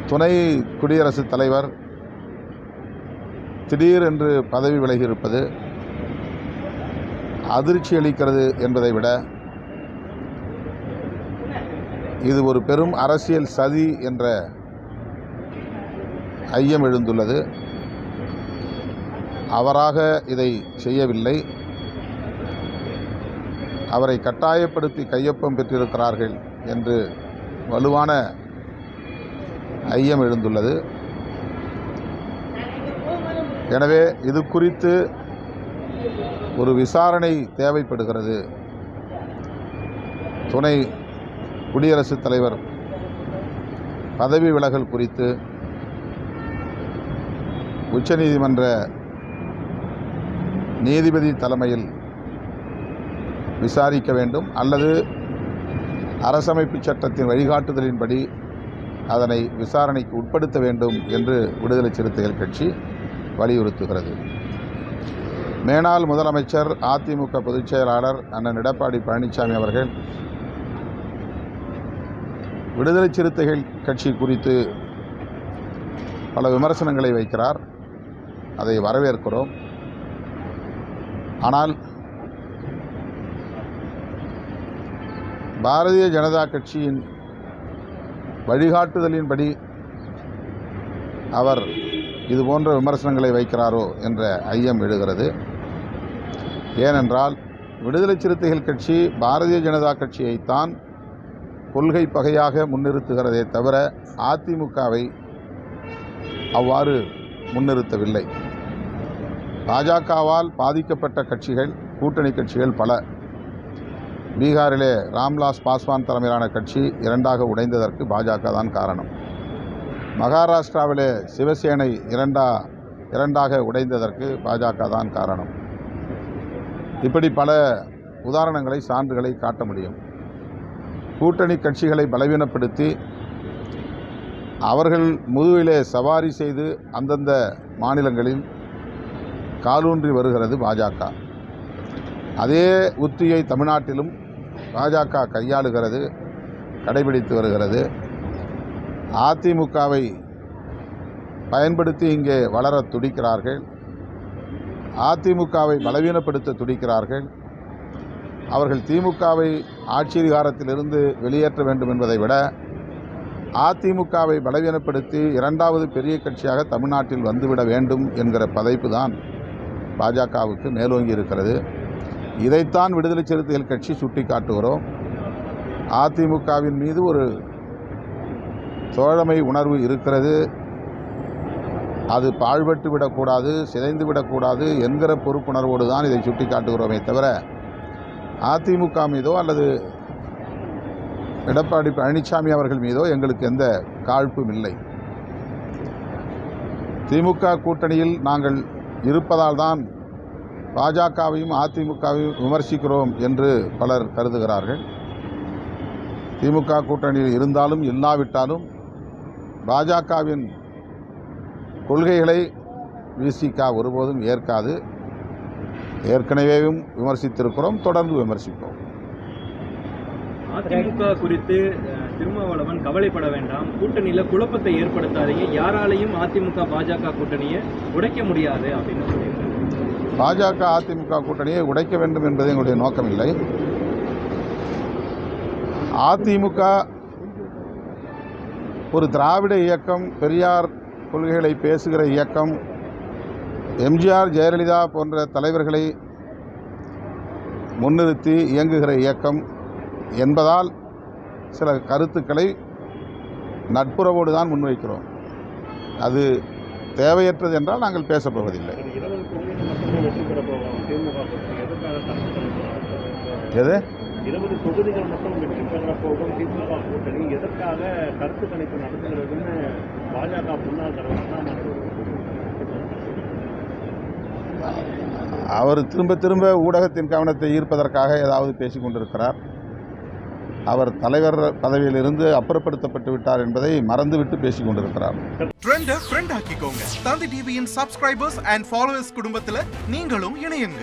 துணை குடியரசுத் தலைவர் திடீரென்று பதவி விலகியிருப்பது அதிர்ச்சி அளிக்கிறது என்பதை விட இது ஒரு பெரும் அரசியல் சதி என்ற ஐயம் எழுந்துள்ளது. அவராக இதை செய்யவில்லை, அவரை கட்டாயப்படுத்தி கையொப்பம் பெற்றிருக்கிறார்கள் என்று வலுவான ஐயம் எழுந்துள்ளது. எனவே இது குறித்து ஒரு விசாரணை தேவைப்படுகிறது. துணை குடியரசுத் தலைவர் பதவி விலகல் குறித்து உச்சநீதிமன்ற நீதிபதி தலைமையில் விசாரிக்க வேண்டும், அல்லது அரசமைப்பு சட்டத்தின் வழிகாட்டுதலின்படி அதனை விசாரணைக்கு உட்படுத்த வேண்டும் என்று விடுதலை சிறுத்தைகள் கட்சி வலியுறுத்துகிறது. மேனாள் முதலமைச்சர் அதிமுக பொதுச் செயலாளர் அண்ணன் எடப்பாடி பழனிசாமி அவர்கள் விடுதலை சிறுத்தைகள் கட்சி குறித்து பல விமர்சனங்களை வைக்கிறார். அதை வரவேற்கிறோம். ஆனால் பாரதிய ஜனதா கட்சியின் வழிகாட்டுதலின்படி அவர் இதுபோன்ற விமர்சனங்களை வைக்கிறாரோ என்ற ஐயம் எழுகிறது. ஏனென்றால் விடுதலை சிறுத்தைகள் கட்சி பாரதிய ஜனதா கட்சியைத்தான் கொள்கை பகையாக முன்னிறுத்துகிறதே தவிர அதிமுகவை அவ்வாறு முன்னிறுத்தவில்லை. பாஜகவால் பாதிக்கப்பட்ட கட்சிகள், கூட்டணி கட்சிகள் பல. பீகாரிலே ராம்விலாஸ் பாஸ்வான் தலைமையிலான கட்சி இரண்டாக உடைந்ததற்கு பாஜக தான் காரணம். மகாராஷ்டிராவிலே சிவசேனை இரண்டாக உடைந்ததற்கு பாஜக தான் காரணம். இப்படி பல உதாரணங்களை, சான்றுகளை காட்ட முடியும். கூட்டணி கட்சிகளை பலவீனப்படுத்தி அவர்கள் முதுகிலே சவாரி செய்து அந்தந்த மாநிலங்களில் காலூன்றி வருகிறது பாஜக. அதே உத்தியை தமிழ்நாட்டிலும் பாஜக கையாளுகிறது, கடைபிடித்து வருகிறது. அதிமுகவை பயன்படுத்தி இங்கே வளர துடிக்கிறார்கள், அதிமுகவை பலவீனப்படுத்த துடிக்கிறார்கள். அவர்கள் திமுகவை ஆட்சி அதிகாரத்திலிருந்து வெளியேற்ற வேண்டும் என்பதை விட அதிமுகவை பலவீனப்படுத்தி இரண்டாவது பெரிய கட்சியாக தமிழ்நாட்டில் வந்துவிட வேண்டும் என்கிற பதைப்பு தான் பாஜகவுக்கு மேலோங்கி இருக்கிறது. இதைத்தான் விடுதலை சிறுத்தைகள் கட்சி சுட்டிக்காட்டுகிறோம். அதிமுகவின் மீது ஒரு தோழமை உணர்வு இருக்கிறது, அது பாழ்பட்டு விடக்கூடாது, சிதைந்து விடக்கூடாது என்கிற பொறுப்புணர்வோடு தான் இதை சுட்டிக்காட்டுகிறோமே தவிர அதிமுக மீதோ அல்லது எடப்பாடி பழனிசாமி அவர்கள் மீதோ எங்களுக்கு எந்த காழ்ப்பும் இல்லை. திமுக கூட்டணியில் நாங்கள் இருப்பதால் தான் பாஜகவையும் அதிமுகவையும் விமர்சிக்கிறோம் என்று பலர் கருதுகிறார்கள். திமுக கூட்டணியில் இருந்தாலும் இல்லாவிட்டாலும் பாஜகவின் கொள்கைகளை விசிக ஒருபோதும் ஏற்காது. ஏற்கனவேவும் விமர்சித்திருக்கிறோம், தொடர்ந்து விமர்சிப்போம். அதிமுக குறித்து திருமாவளவன் கவலைப்பட வேண்டாம், கூட்டணியில் குழப்பத்தை ஏற்படுத்தாதீங்க, யாராலையும் அதிமுக பாஜக கூட்டணியை உடைக்க முடியாது அப்படின்னு சொல்லியிருக்காங்க. பாஜக அதிமுக கூட்டணியை உடைக்க வேண்டும் என்பது எங்களுடைய நோக்கம் இல்லை. அதிமுக ஒரு திராவிட இயக்கம், பெரியார் கொள்கைகளை பேசுகிற இயக்கம், எம்ஜிஆர் ஜெயலலிதா போன்ற தலைவர்களை முன்னிறுத்தி இயங்குகிற இயக்கம் என்பதால் சில கருத்துக்களை நட்புறவோடு தான் முன்வைக்கிறோம். அது தேவையற்றது என்றால் நாங்கள் பேசப்போவதில்லை. எது 20 தொகுதிகள் மட்டும் வெற்றி பெற போகும் திமுக கூட்டணி எதற்காக கருத்து கணிப்பு நடத்துகிறதுன்னு பாஜக முன்னாள் அவர் திரும்ப ஊடகத்தின் கவனத்தை ஈர்ப்பதற்காக ஏதாவது பேசிக் கொண்டிருக்கிறார். அவர் தலைவர் பதவியிலிருந்து அப்புறப்படுத்தப்பட்டு விட்டார் என்பதை மறந்துவிட்டு பேசிக் கொண்டிருக்கிறார். ட்ரெண்டை ஃப்ரெண்ட் ஆக்கிக்கோங்க. தந்தி டிவியின் சப்ஸ்கிரைபர்ஸ் அண்ட் ஃபாலோவர்ஸ் குடும்பத்தில் நீங்களும் இணையுங்க.